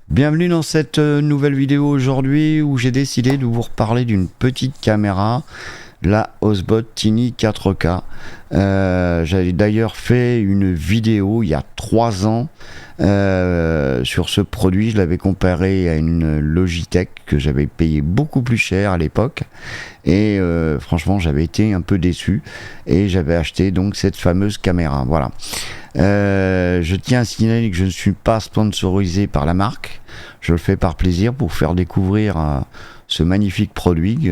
Bienvenue dans cette nouvelle vidéo aujourd'hui où j'ai décidé de vous reparler d'une petite caméra, la Osbot Tiny 4K. J'avais d'ailleurs fait une vidéo il y a 3 ans sur ce produit. Je l'avais comparé à une Logitech que j'avais payé beaucoup plus cher à l'époque et franchement j'avais été un peu déçu et j'avais acheté donc cette fameuse caméra. Voilà. Je tiens à signaler que je ne suis pas sponsorisé par la marque. Je le fais par plaisir pour faire découvrir ce magnifique produit.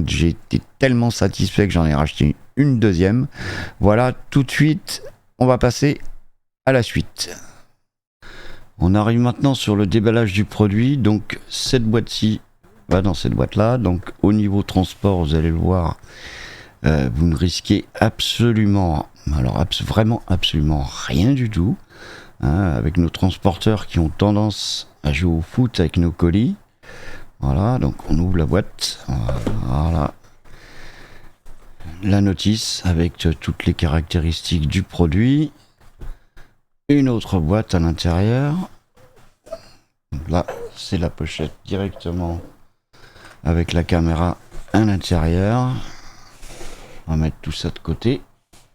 J'ai été tellement satisfait que j'en ai racheté une deuxième. Voilà, tout de suite, on va passer à la suite. On arrive maintenant sur le déballage du produit. Donc cette boîte-ci va dans cette boîte-là. Donc au niveau transport, vous allez le voir, vous ne risquez absolument, vraiment absolument rien du tout, hein, avec nos transporteurs qui ont tendance à jouer au foot avec nos colis. Voilà, donc on ouvre la boîte, voilà, la notice avec toutes les caractéristiques du produit, une autre boîte à l'intérieur. Donc là c'est la pochette directement avec la caméra à l'intérieur. On va mettre tout ça de côté.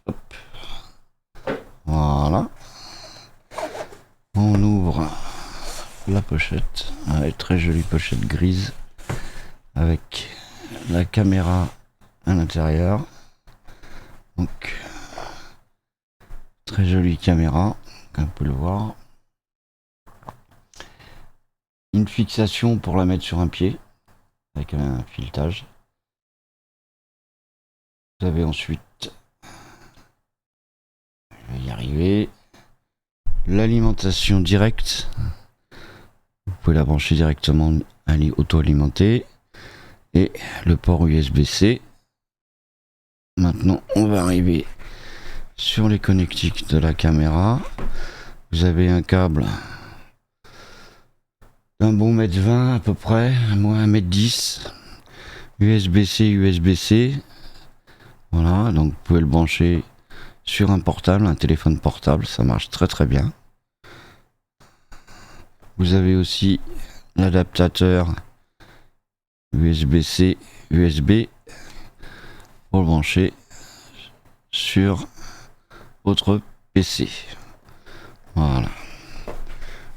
Hop. Voilà. On ouvre la pochette. Une très jolie pochette grise avec la caméra à l'intérieur. Donc, très jolie caméra, comme on peut le voir. Une fixation pour la mettre sur un pied avec un filetage. Vous avez ensuite, je vais y arriver, l'alimentation directe. Vous pouvez la brancher directement, elle est auto-alimentée. Et le port USB-C. Maintenant, on va arriver sur les connectiques de la caméra. Vous avez un câble d'un bon 1,20 m à peu près, moins 1,10 m. USB-C, USB-C. Voilà, donc vous pouvez le brancher sur un portable, un téléphone portable, ça marche très très bien. Vous avez aussi l'adaptateur USB-C, USB pour le brancher sur votre PC. Voilà.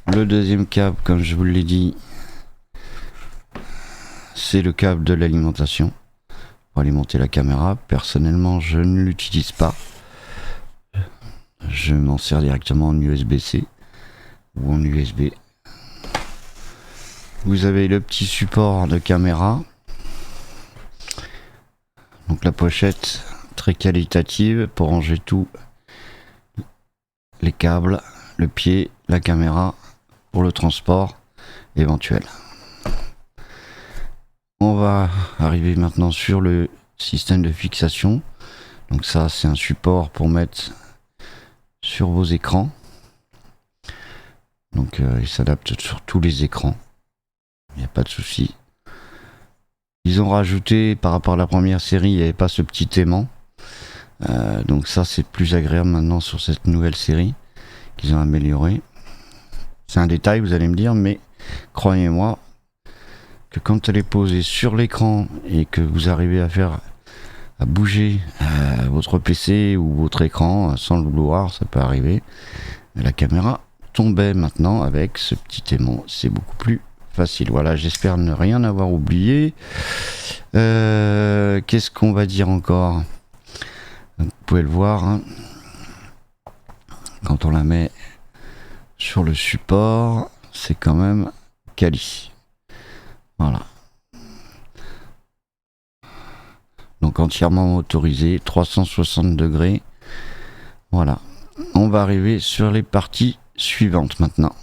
Le deuxième câble, comme je vous l'ai dit, c'est le câble de l'alimentation pour alimenter la caméra. Personnellement, je ne l'utilise pas. Je m'en sers directement en USB-C ou en USB. Vous avez le petit support de caméra. Donc la pochette très qualitative pour ranger tous les câbles, le pied, la caméra pour le transport éventuel. On va arriver maintenant sur le système de fixation. Donc ça, c'est un support pour mettre sur vos écrans. Donc il s'adapte sur tous les écrans. Il n'y a pas de souci. Ils ont rajouté, par rapport à la première série, il n'y avait pas ce petit aimant. Donc ça, c'est plus agréable maintenant sur cette nouvelle série qu'ils ont amélioré. C'est un détail, vous allez me dire, mais croyez-moi que quand elle est posée sur l'écran et que vous arrivez à bouger votre PC ou votre écran sans le vouloir, ça peut arriver. La caméra tombait maintenant avec ce petit aimant. C'est beaucoup plus facile. Voilà, j'espère ne rien avoir oublié. Qu'est-ce qu'on va dire encore? Vous pouvez le voir, hein, quand on la met sur le support, c'est quand même quali. Voilà. Donc entièrement motorisé, 360 degrés. Voilà. On va arriver sur les parties suivantes maintenant.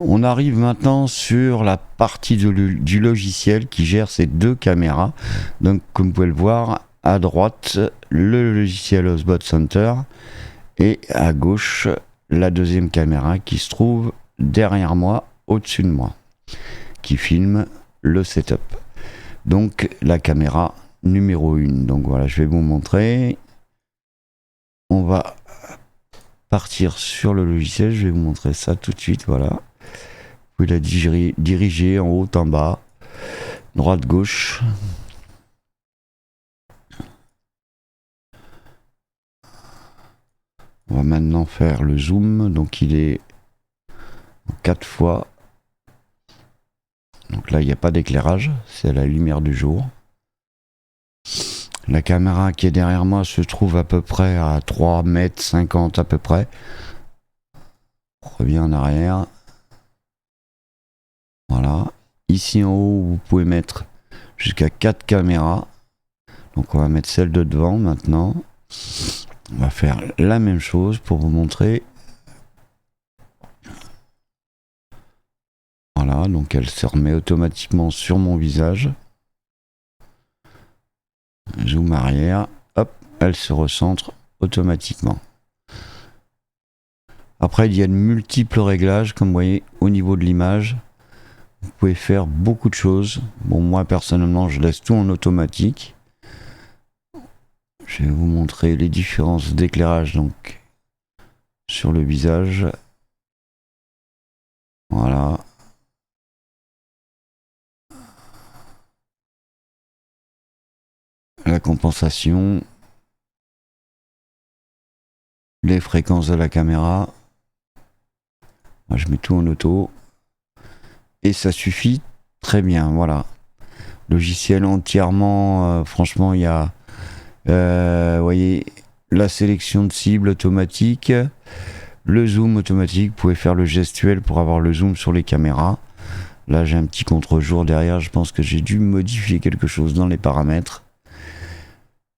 On arrive maintenant sur la partie du logiciel qui gère ces deux caméras. Donc comme vous pouvez le voir, à droite le logiciel Osbot Center et à gauche la deuxième caméra qui se trouve derrière moi, au-dessus de moi, qui filme le setup. Donc la caméra numéro 1. Donc voilà, je vais vous montrer. On va partir sur le logiciel. Je vais vous montrer ça tout de suite. Voilà. Vous pouvez la diriger en haut, en bas, droite, gauche. On va maintenant faire le zoom. Donc il est 4 fois. Donc là, il n'y a pas d'éclairage. C'est à la lumière du jour. La caméra qui est derrière moi se trouve à peu près à 3,50 m à peu près. On revient en arrière. Voilà. Ici en haut, vous pouvez mettre jusqu'à 4 caméras. Donc on va mettre celle de devant maintenant. On va faire la même chose pour vous montrer. Voilà, donc elle se remet automatiquement sur mon visage. Zoom arrière, hop, elle se recentre automatiquement. Après, il y a de multiples réglages, comme vous voyez, au niveau de l'image. Vous pouvez faire beaucoup de choses. Bon, moi, personnellement, je laisse tout en automatique. Je vais vous montrer les différences d'éclairage, donc, sur le visage. Voilà. La compensation, les fréquences de la caméra. Moi, je mets tout en auto et ça suffit très bien. Voilà, logiciel entièrement. Franchement, il y a, vous voyez, la sélection de cible automatique, le zoom automatique. Vous pouvez faire le gestuel pour avoir le zoom sur les caméras. Là, j'ai un petit contre-jour derrière. Je pense que j'ai dû modifier quelque chose dans les paramètres.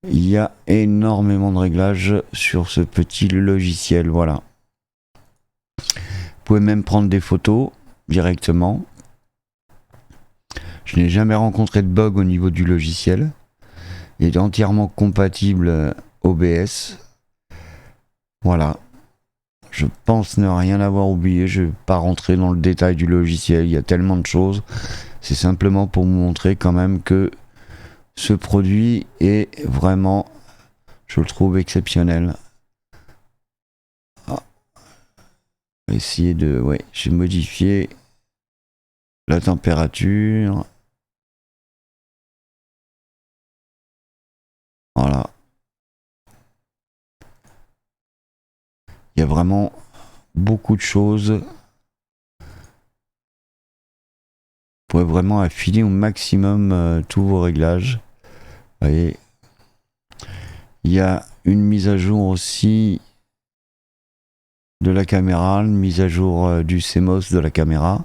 Il y a énormément de réglages sur ce petit logiciel, voilà. Vous pouvez même prendre des photos directement. Je n'ai jamais rencontré de bug au niveau du logiciel. Il est entièrement compatible OBS. Voilà. Je pense ne rien avoir oublié. Je ne vais pas rentrer dans le détail du logiciel. Il y a tellement de choses. C'est simplement pour vous montrer quand même que ce produit est vraiment, je le trouve exceptionnel. Ah. On va essayer de... Ouais, j'ai modifié la température. Voilà. Il y a vraiment beaucoup de choses. Vous pouvez vraiment affiner au maximum tous vos réglages. Vous voyez, il y a une mise à jour aussi de la caméra, une mise à jour du CMOS de la caméra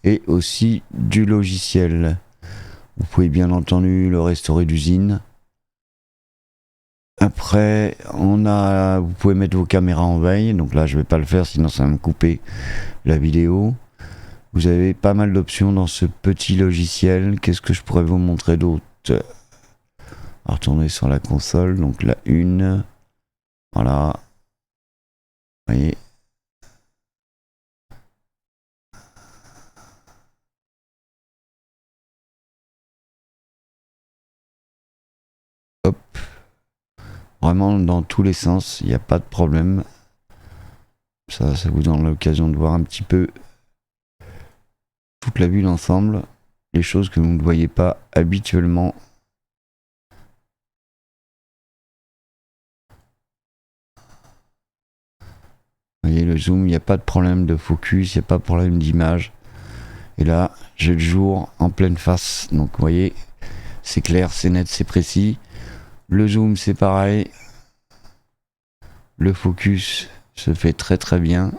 et aussi du logiciel. Vous pouvez bien entendu le restaurer d'usine. Après, vous pouvez mettre vos caméras en veille. Donc là, je vais pas le faire, sinon ça va me couper la vidéo. Vous avez pas mal d'options dans ce petit logiciel. Qu'est-ce que je pourrais vous montrer d'autre? On va retourner sur la console. Donc la une. Voilà. Vous voyez. Hop. Vraiment dans tous les sens. Il n'y a pas de problème. Ça vous donne l'occasion de voir un petit peu toute la vue d'ensemble. Les choses que vous ne voyez pas habituellement. Vous voyez le zoom, il n'y a pas de problème de focus, il n'y a pas de problème d'image. Et là, j'ai le jour en pleine face. Donc vous voyez, c'est clair, c'est net, c'est précis. Le zoom, c'est pareil. Le focus se fait très très bien.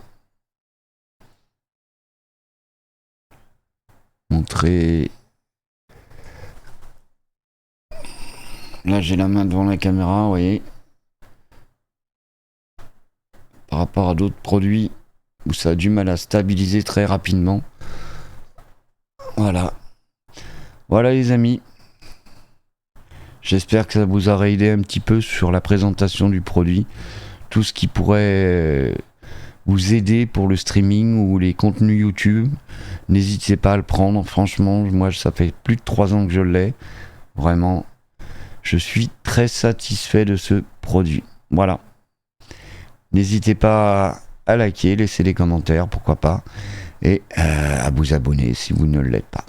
Montrer. Là, j'ai la main devant la caméra, vous voyez. Par rapport à d'autres produits où ça a du mal à stabiliser très rapidement. Voilà. Voilà les amis. J'espère que ça vous aura aidé un petit peu sur la présentation du produit. Tout ce qui pourrait vous aider pour le streaming ou les contenus YouTube. N'hésitez pas à le prendre. Franchement, moi ça fait plus de 3 ans que je l'ai. Vraiment, je suis très satisfait de ce produit. Voilà. N'hésitez pas à liker, laisser des commentaires, pourquoi pas, et à vous abonner si vous ne l'êtes pas.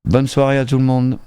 Bonne soirée à tout le monde.